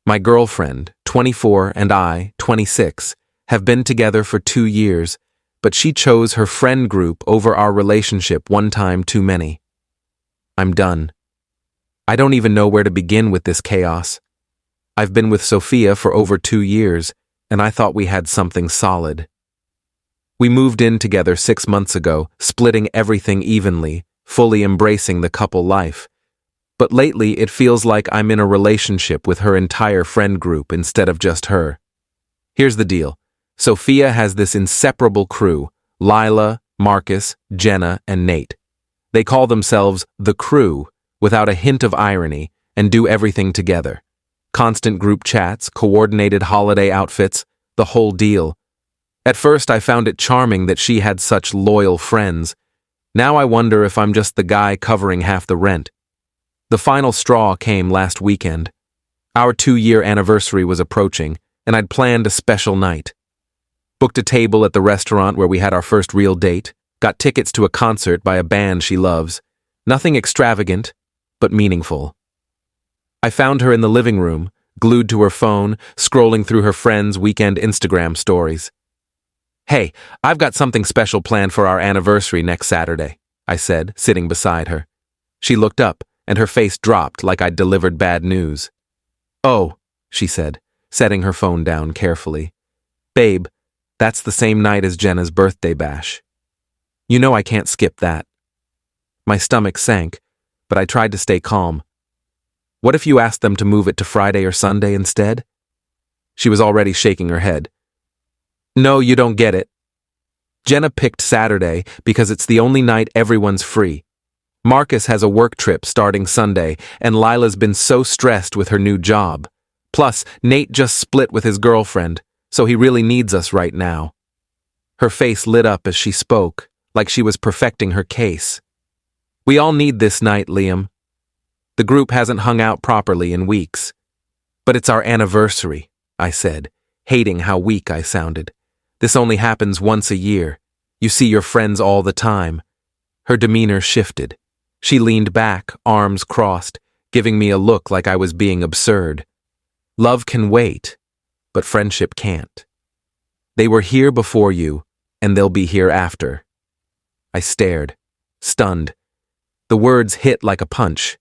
My girlfriend, 24, and I, 26, have been together for 2 years, but she chose her friend group over our relationship one time too many. I'm done. I don't even know where to begin with this chaos. I've been with Sophia for over 2 years, and I thought we had something solid. We moved in together 6 months ago, splitting everything evenly, fully embracing the couple life. But lately it feels like I'm in a relationship with her entire friend group instead of just her. Here's the deal. Sophia has this inseparable crew, Lila, Marcus, Jenna, and Nate. They call themselves the crew, without a hint of irony, and do everything together. Constant group chats, coordinated holiday outfits, the whole deal. At first I found it charming that she had such loyal friends. Now I wonder if I'm just the guy covering half the rent. The final straw came last weekend. Our 2-year anniversary was approaching, and I'd planned a special night. Booked a table at the restaurant where we had our first real date, got tickets to a concert by a band she loves. Nothing extravagant, but meaningful. I found her in the living room, glued to her phone, scrolling through her friends' weekend Instagram stories. "Hey, I've got something special planned for our anniversary next Saturday," I said, sitting beside her. She looked up, and her face dropped like I'd delivered bad news. "Oh," she said, setting her phone down carefully. "Babe, that's the same night as Jenna's birthday bash. You know I can't skip that." My stomach sank, but I tried to stay calm. "What if you asked them to move it to Friday or Sunday instead?" She was already shaking her head. "No, you don't get it. Jenna picked Saturday because it's the only night everyone's free. Marcus has a work trip starting Sunday, and Lila's been so stressed with her new job. Plus, Nate just split with his girlfriend, so he really needs us right now." Her face lit up as she spoke, like she was perfecting her case. "We all need this night, Liam. The group hasn't hung out properly in weeks." "But it's our anniversary," I said, hating how weak I sounded. "This only happens once a year. You see your friends all the time." Her demeanor shifted. She leaned back, arms crossed, giving me a look like I was being absurd. "Love can wait, but friendship can't. They were here before you, and they'll be here after." I stared, stunned. The words hit like a punch.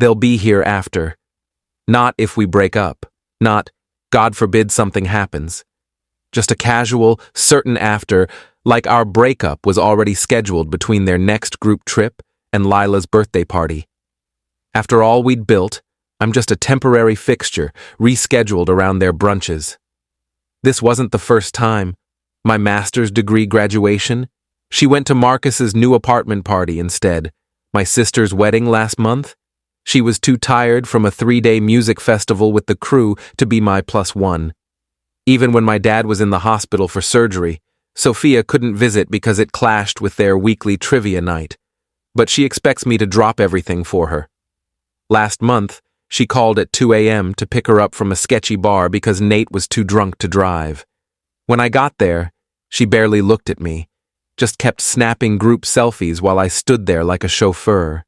They'll be here after. Not if we break up. Not, God forbid something happens. Just a casual, certain after, like our breakup was already scheduled between their next group trip and Lila's birthday party. After all we'd built, I'm just a temporary fixture, rescheduled around their brunches. This wasn't the first time. My master's degree graduation, she went to Marcus's new apartment party instead. My sister's wedding last month, she was too tired from a 3-day music festival with the crew to be my +1. Even when my dad was in the hospital for surgery, Sophia couldn't visit because it clashed with their weekly trivia night. But she expects me to drop everything for her. Last month, she called at 2 a.m. to pick her up from a sketchy bar because Nate was too drunk to drive. When I got there, she barely looked at me, just kept snapping group selfies while I stood there like a chauffeur.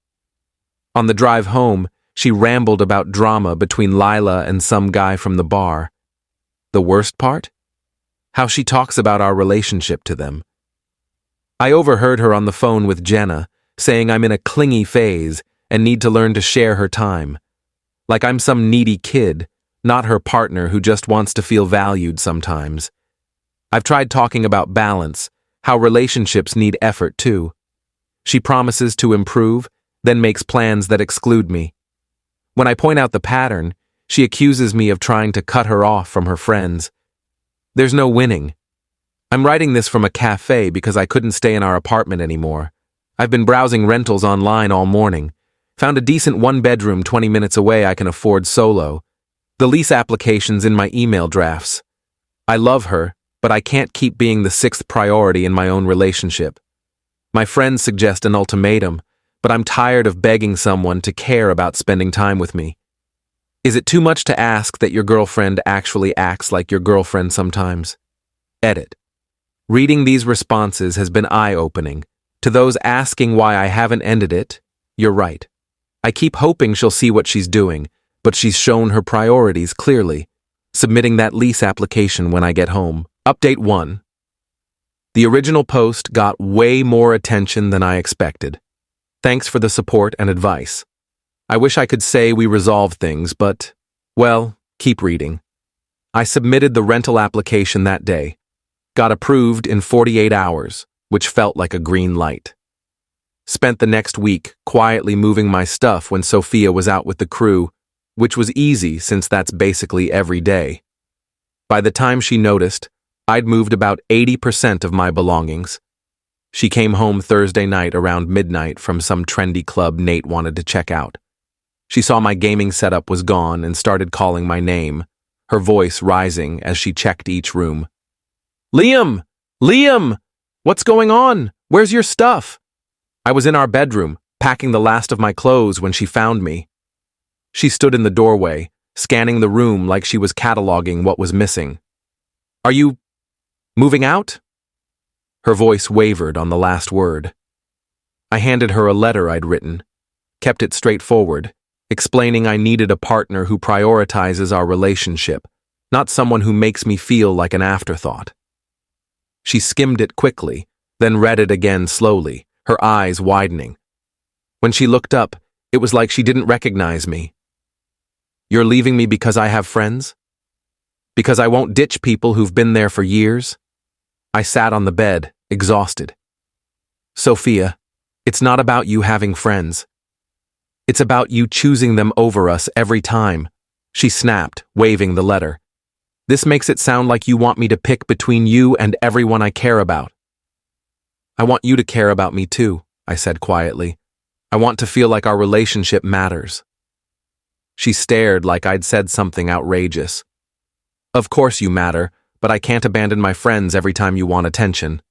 On the drive home, she rambled about drama between Lila and some guy from the bar. The worst part? How she talks about our relationship to them. I overheard her on the phone with Jenna, saying I'm in a clingy phase and need to learn to share her time. Like I'm some needy kid, not her partner who just wants to feel valued sometimes. I've tried talking about balance, how relationships need effort too. She promises to improve, then makes plans that exclude me. When I point out the pattern, she accuses me of trying to cut her off from her friends. There's no winning. I'm writing this from a cafe because I couldn't stay in our apartment anymore. I've been browsing rentals online all morning. Found a decent 1-bedroom 20 minutes away I can afford solo. The lease application's in my email drafts. I love her, but I can't keep being the 6th priority in my own relationship. My friends suggest an ultimatum, but I'm tired of begging someone to care about spending time with me. Is it too much to ask that your girlfriend actually acts like your girlfriend sometimes? Edit. Reading these responses has been eye-opening. To those asking why I haven't ended it, you're right. I keep hoping she'll see what she's doing, but she's shown her priorities clearly, submitting that lease application when I get home. Update 1. The original post got way more attention than I expected. Thanks for the support and advice. I wish I could say we resolved things, but, well, keep reading. I submitted the rental application that day. Got approved in 48 hours, which felt like a green light. Spent the next week quietly moving my stuff when Sophia was out with the crew, which was easy since that's basically every day. By the time she noticed, I'd moved about 80% of my belongings. She came home Thursday night around midnight from some trendy club Nate wanted to check out. She saw my gaming setup was gone and started calling my name, her voice rising as she checked each room. "Liam! Liam! What's going on? Where's your stuff?" I was in our bedroom, packing the last of my clothes when she found me. She stood in the doorway, scanning the room like she was cataloging what was missing. "Are you moving out?" Her voice wavered on the last word. I handed her a letter I'd written, kept it straightforward, explaining I needed a partner who prioritizes our relationship, not someone who makes me feel like an afterthought. She skimmed it quickly, then read it again slowly, her eyes widening. When she looked up, it was like she didn't recognize me. "You're leaving me because I have friends? Because I won't ditch people who've been there for years?" I sat on the bed, exhausted. "Sophia, it's not about you having friends. It's about you choosing them over us every time," she snapped, waving the letter. "This makes it sound like you want me to pick between you and everyone I care about." "I want you to care about me too," I said quietly. "I want to feel like our relationship matters." She stared like I'd said something outrageous. "Of course you matter, but I can't abandon my friends every time you want attention."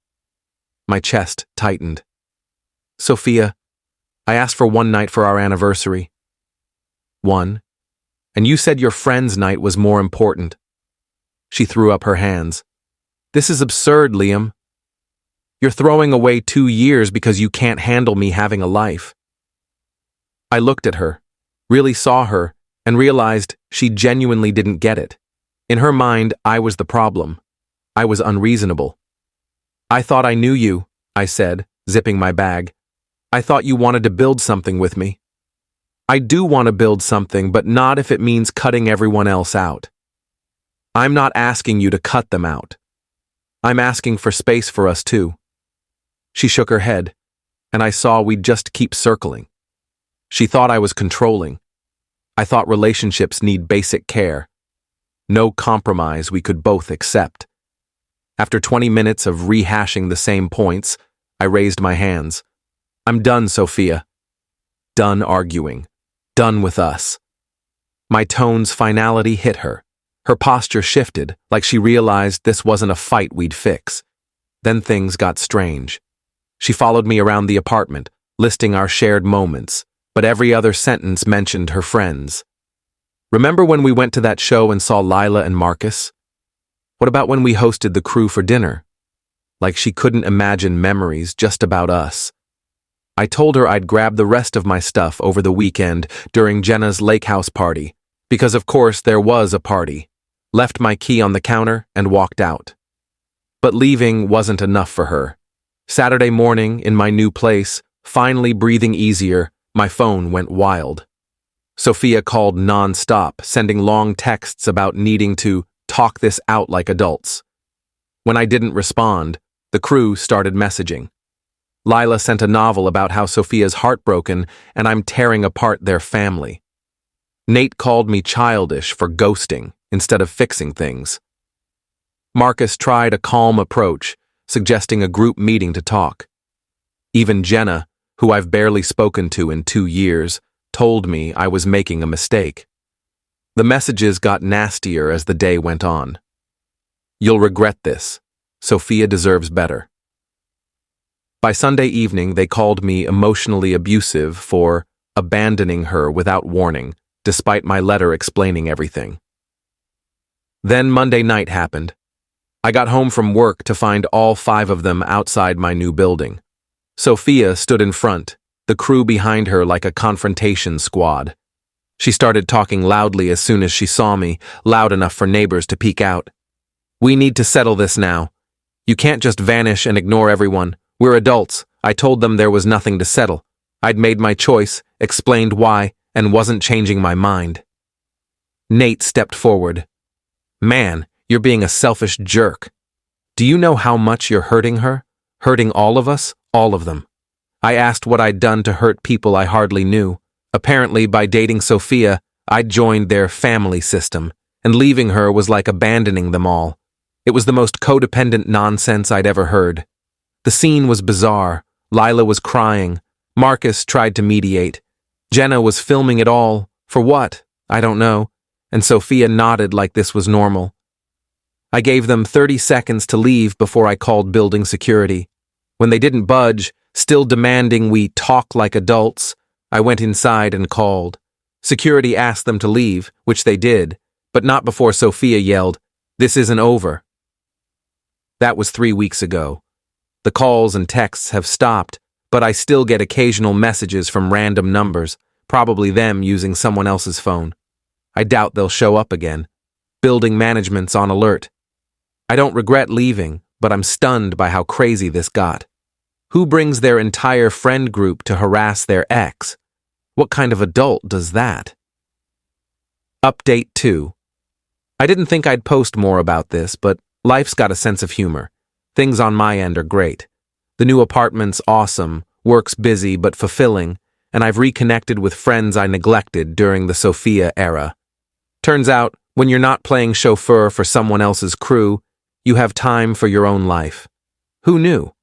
My chest tightened. "Sophia, I asked for one night for our anniversary." "One? And you said your friend's night was more important." She threw up her hands. "This is absurd, Liam. You're throwing away 2 years because you can't handle me having a life." I looked at her, really saw her, and realized she genuinely didn't get it. In her mind, I was the problem. I was unreasonable. "I thought I knew you," I said, zipping my bag. "I thought you wanted to build something with me." "I do want to build something, but not if it means cutting everyone else out." "I'm not asking you to cut them out. I'm asking for space for us too." She shook her head, and I saw we'd just keep circling. She thought I was controlling. I thought relationships need basic care. No compromise we could both accept. After 20 minutes of rehashing the same points, I raised my hands. "I'm done, Sophia. Done arguing. Done with us." My tone's finality hit her. Her posture shifted, like she realized this wasn't a fight we'd fix. Then things got strange. She followed me around the apartment, listing our shared moments, but every other sentence mentioned her friends. "Remember when we went to that show and saw Lila and Marcus? What about when we hosted the crew for dinner?" Like she couldn't imagine memories just about us. I told her I'd grab the rest of my stuff over the weekend during Jenna's lake house party, because of course there was a party. Left my key on the counter and walked out. But leaving wasn't enough for her. Saturday morning, in my new place, finally breathing easier, my phone went wild. Sophia called non-stop, sending long texts about needing to talk this out like adults. When I didn't respond, the crew started messaging. Lila sent a novel about how Sophia's heartbroken and I'm tearing apart their family. Nate called me childish for ghosting instead of fixing things. Marcus tried a calm approach, suggesting a group meeting to talk. Even Jenna, who I've barely spoken to in 2 years, told me I was making a mistake. The messages got nastier as the day went on. "You'll regret this. Sophia deserves better." By Sunday evening, they called me emotionally abusive for abandoning her without warning, despite my letter explaining everything. Then Monday night happened. I got home from work to find all 5 of them outside my new building. Sophia stood in front, the crew behind her like a confrontation squad. She started talking loudly as soon as she saw me, loud enough for neighbors to peek out. "We need to settle this now. You can't just vanish and ignore everyone. We're adults." I told them there was nothing to settle. I'd made my choice, explained why, and wasn't changing my mind. Nate stepped forward. "Man, you're being a selfish jerk. Do you know how much you're hurting her? Hurting all of us? All of them." I asked what I'd done to hurt people I hardly knew. Apparently, by dating Sophia, I'd joined their family system, and leaving her was like abandoning them all. It was the most codependent nonsense I'd ever heard. The scene was bizarre. Lila was crying. Marcus tried to mediate. Jenna was filming it all. For what? I don't know. And Sophia nodded like this was normal. I gave them 30 seconds to leave before I called building security. When they didn't budge, still demanding we talk like adults, I went inside and called. Security asked them to leave, which they did, but not before Sophia yelled, "This isn't over." That was 3 weeks ago. The calls and texts have stopped, but I still get occasional messages from random numbers, probably them using someone else's phone. I doubt they'll show up again. Building management's on alert. I don't regret leaving, but I'm stunned by how crazy this got. Who brings their entire friend group to harass their ex? What kind of adult does that? Update 2. I didn't think I'd post more about this, but life's got a sense of humor. Things on my end are great. The new apartment's awesome, work's busy but fulfilling, and I've reconnected with friends I neglected during the Sophia era. Turns out, when you're not playing chauffeur for someone else's crew, you have time for your own life. Who knew?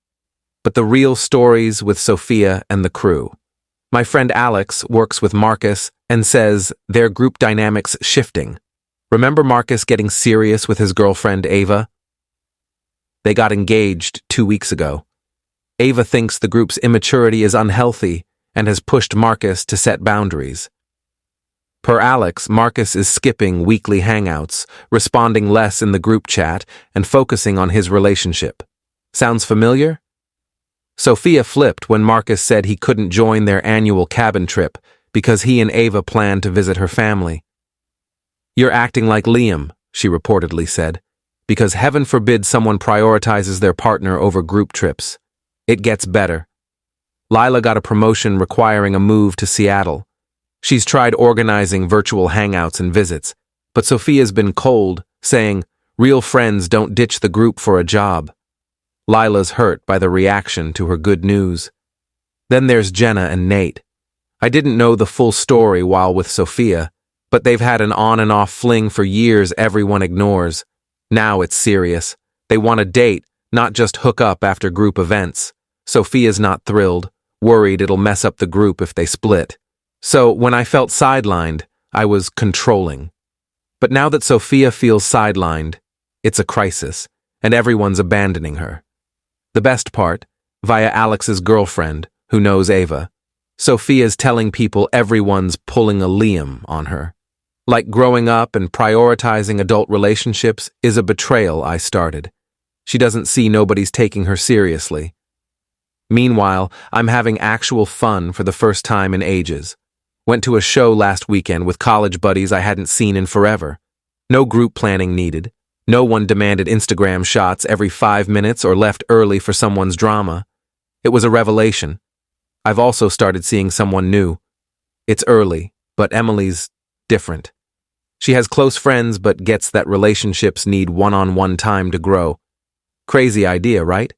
But the real stories with Sophia and the crew. My friend Alex works with Marcus and says their group dynamics shifting. Remember Marcus getting serious with his girlfriend Ava? They got engaged 2 weeks ago. Ava thinks the group's immaturity is unhealthy and has pushed Marcus to set boundaries. Per Alex, Marcus is skipping weekly hangouts, responding less in the group chat, and focusing on his relationship. Sounds familiar? Sophia flipped when Marcus said he couldn't join their annual cabin trip because he and Ava planned to visit her family. "You're acting like Liam," she reportedly said, "because heaven forbid someone prioritizes their partner over group trips. It gets better." Lila got a promotion requiring a move to Seattle. She's tried organizing virtual hangouts and visits, but Sophia's been cold, saying, "Real friends don't ditch the group for a job." Lila's hurt by the reaction to her good news. Then there's Jenna and Nate. I didn't know the full story while with Sophia, but they've had an on and off fling for years everyone ignores. Now it's serious. They want a date, not just hook up after group events. Sophia's not thrilled, worried it'll mess up the group if they split. So when I felt sidelined, I was controlling. But now that Sophia feels sidelined, it's a crisis, and everyone's abandoning her. The best part, via Alex's girlfriend, who knows Ava, Sophia's telling people everyone's pulling a Liam on her. Like growing up and prioritizing adult relationships is a betrayal I started. She doesn't see nobody's taking her seriously. Meanwhile, I'm having actual fun for the first time in ages. Went to a show last weekend with college buddies I hadn't seen in forever. No group planning needed. No one demanded Instagram shots every 5 minutes or left early for someone's drama. It was a revelation. I've also started seeing someone new. It's early, but Emily's different. She has close friends but gets that relationships need one-on-one time to grow. Crazy idea, right?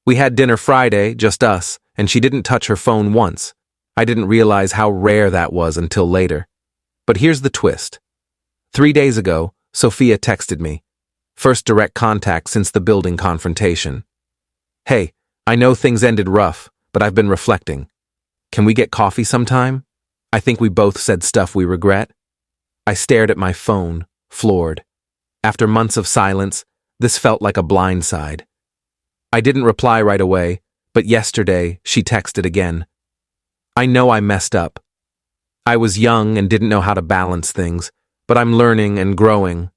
We had dinner Friday, just us, and she didn't touch her phone once. I didn't realize how rare that was until later. But here's the twist. 3 days ago, Sophia texted me. First direct contact since the building confrontation. "Hey, I know things ended rough, but I've been reflecting. Can we get coffee sometime? I think we both said stuff we regret." I stared at my phone, floored. After months of silence, this felt like a blindside. I didn't reply right away, but yesterday she texted again. "I know I messed up. I was young and didn't know how to balance things, but I'm learning and growing.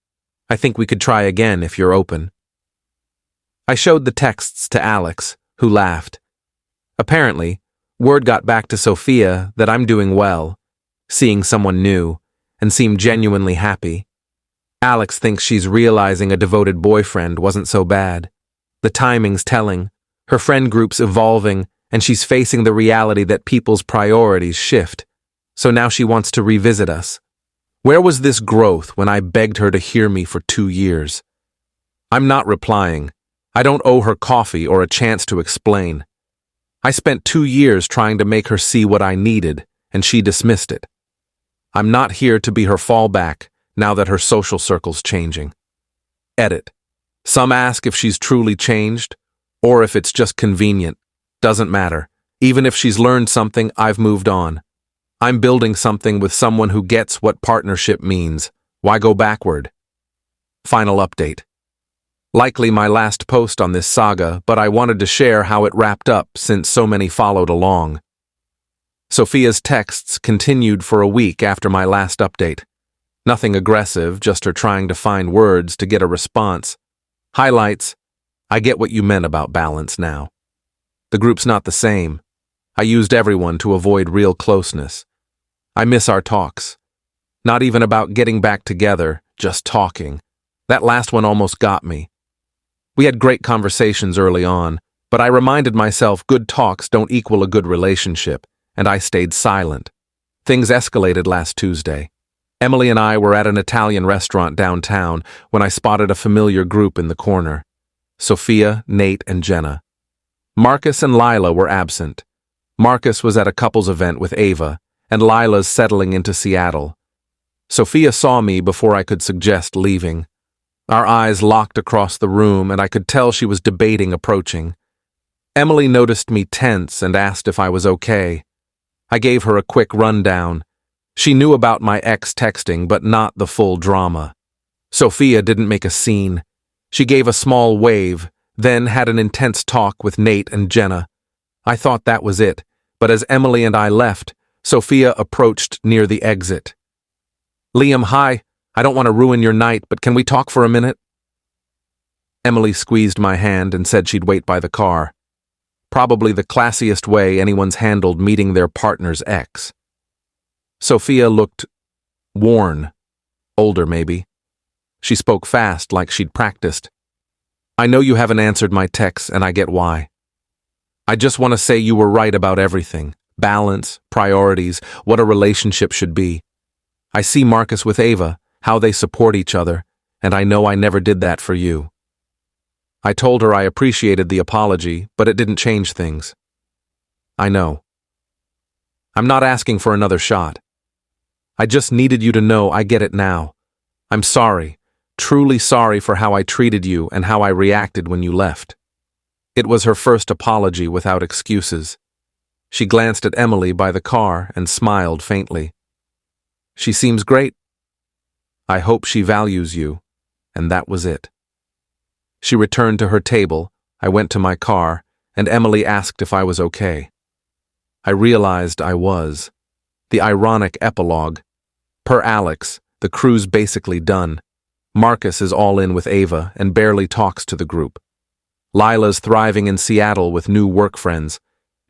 I think we could try again if you're open." I showed the texts to Alex, who laughed. Apparently, word got back to Sophia that I'm doing well. seeing someone new, and seem genuinely happy. Alex thinks she's realizing a devoted boyfriend wasn't so bad. The timing's telling, her friend group's evolving, and she's facing the reality that people's priorities shift. So now she wants to revisit us. Where was this growth when I begged her to hear me for 2 years? I'm not replying. I don't owe her coffee or a chance to explain. I spent 2 years trying to make her see what I needed, and she dismissed it. I'm not here to be her fallback now that her social circle's changing. Edit. Some ask if she's truly changed, or if it's just convenient. Doesn't matter. Even if she's learned something, I've moved on. I'm building something with someone who gets what partnership means. Why go backward? Final update. Likely my last post on this saga, but I wanted to share how it wrapped up since so many followed along. Sophia's texts continued for a week after my last update. Nothing aggressive, just her trying to find words to get a response. Highlights. I get what you meant about balance now. The group's not the same. I used everyone to avoid real closeness. I miss our talks. Not even about getting back together, just talking. That last one almost got me. We had great conversations early on, but I reminded myself good talks don't equal a good relationship, and I stayed silent. Things escalated last Tuesday. Emily and I were at an Italian restaurant downtown when I spotted a familiar group in the corner. Sophia, Nate, and Jenna. Marcus and Lila were absent. Marcus was at a couples event with Ava, and Lila's settling into Seattle. Sophia saw me before I could suggest leaving. Our eyes locked across the room, and I could tell she was debating approaching. Emily noticed me tense and asked if I was okay. I gave her a quick rundown. She knew about my ex texting, but not the full drama. Sophia didn't make a scene. She gave a small wave, then had an intense talk with Nate and Jenna. I thought that was it, but as Emily and I left, Sophia approached near the exit. Liam, hi. I don't want to ruin your night, but can we talk for a minute? Emily squeezed my hand and said she'd wait by the car. Probably the classiest way anyone's handled meeting their partner's ex. Sophia looked worn, older maybe. She spoke fast like she'd practiced. I know you haven't answered my texts, and I get why. I just want to say you were right about everything. Balance, priorities, what a relationship should be. I see Marcus with Ava, how they support each other, and I know I never did that for you. I told her I appreciated the apology, but it didn't change things. I know. I'm not asking for another shot. I just needed you to know I get it now. I'm sorry, truly sorry for how I treated you and how I reacted when you left. It was her first apology without excuses. She glanced at Emily by the car and smiled faintly. She seems great. I hope she values you, and that was it. She returned to her table, I went to my car, and Emily asked if I was okay. I realized I was. The ironic epilogue. Per Alex, the crew's basically done. Marcus is all in with Ava and barely talks to the group. Lila's thriving in Seattle with new work friends.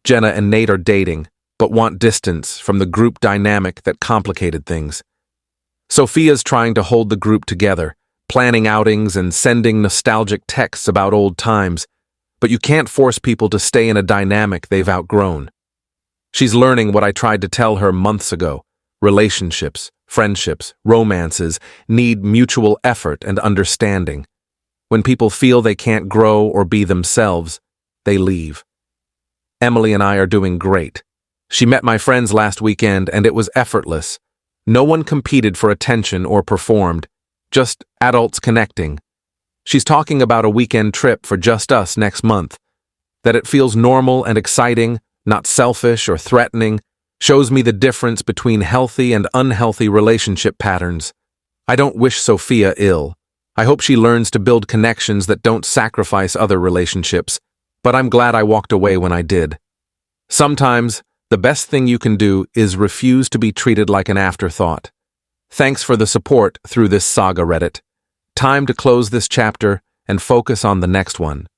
Jenna and Nate are dating, but want distance from the group dynamic that complicated things. Sophia's trying to hold the group together, planning outings and sending nostalgic texts about old times, but you can't force people to stay in a dynamic they've outgrown. She's learning what I tried to tell her months ago. Relationships, friendships, romances need mutual effort and understanding. When people feel they can't grow or be themselves, they leave. Emily and I are doing great. She met my friends last weekend and it was effortless. No one competed for attention or performed, just adults connecting. She's talking about a weekend trip for just us next month. That it feels normal and exciting, not selfish or threatening, shows me the difference between healthy and unhealthy relationship patterns. I don't wish Sophia ill. I hope she learns to build connections that don't sacrifice other relationships, but I'm glad I walked away when I did. Sometimes, the best thing you can do is refuse to be treated like an afterthought. Thanks for the support through this saga, Reddit. Time to close this chapter and focus on the next one.